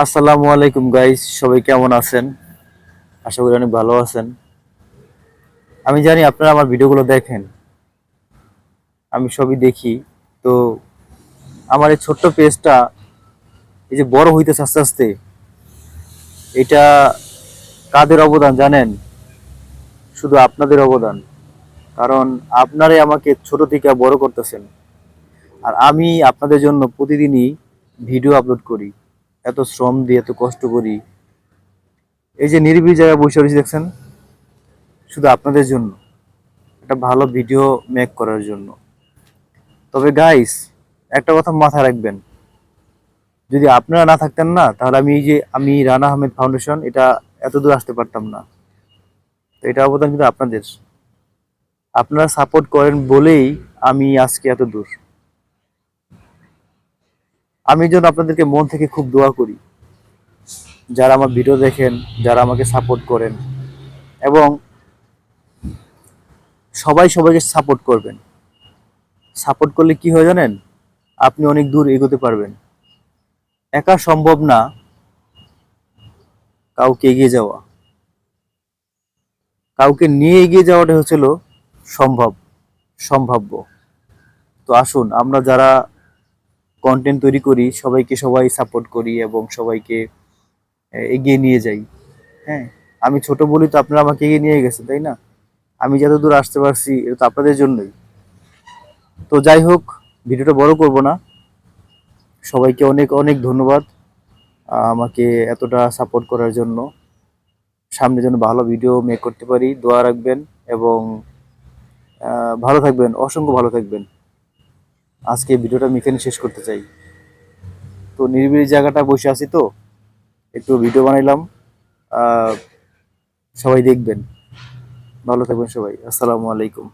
আসসালামু আলাইকুম গাইস, সবাই কেমন আছেন? আশা করি অনেক ভালো আছেন। আমি জানি আপনারা আমার ভিডিওগুলো দেখেন, আমি সবই দেখি। তো আমার এই ছোট্ট পেজটা এই যে বড় হইতেছে আস্তে আস্তে, এটা কাদের অবদান জানেন? শুধু আপনাদের অবদান। কারণ আপনারাই আমাকে ছোট থেকে বড় করতেছেন, আর আমি আপনাদের জন্য প্রতিদিনই ভিডিও আপলোড করি, এত শ্রম দিয়ে এত কষ্ট করি। এই যে নিরিবিলি জায়গায় বসে রয়েছি দেখছেন, শুধু আপনাদের জন্য, একটা ভালো ভিডিও মেক করার জন্য। তবে গাইস, একটা কথা মাথায় রাখবেন, যদি আপনারা না থাকতেন না, তাহলে আমি রানা আহমেদ ফাউন্ডেশন এটা এত দূর আসতে পারতাম না। তো এটা অবদান কিন্তু আপনাদের, আপনারা সাপোর্ট করেন বলেই আমি আজকে এত দূর। আমি যেন আপনাদেরকে মন থেকে খুব দোয়া করি, যারা আমার ভিডিও দেখেন, যারা আমাকে সাপোর্ট করেন, এবং সবাই সবাইকে সাপোর্ট করবেন। সাপোর্ট করলে কি হয় জানেন? আপনি অনেক দূর এগোতে পারবেন। একা সম্ভব না কাউকে এগিয়ে যাওয়া, কাউকে নিয়ে এগিয়ে যাওয়াটা হচ্ছিল সম্ভব, সম্ভাব্য। তো আসুন আমরা যারা কন্টেন্ট তৈরি করি সবাইকে সবাই সাপোর্ট করি এবং সবাইকে এগিয়ে নিয়ে যাই। হ্যাঁ, আমি ছোট বলি তো আপনারা আমাকে এগিয়ে নিয়ে গেছেন, তাই না? আমি যত দূর আসতে পারছি এটা তো আপনাদের জন্যই। তো যাই হোক, ভিডিওটা বড় করব না। সবাইকে অনেক অনেক ধন্যবাদ আমাকে এতটা সাপোর্ট করার জন্য। সামনে যেন ভালো ভিডিও মেক করতে পারি, দোয়া রাখবেন। এবং ভালো থাকবেন, অসংখ্য ভালো থাকবেন। আজকে ভিডিওটা আমি এখানে শেষ করতে চাই। তো নিরিবিলি জায়গাটা বসে আছি, তো একটু ভিডিও বানাইলাম। আহ, সবাই দেখবেন। ভালো থাকবেন সবাই। আসসালামু আলাইকুম।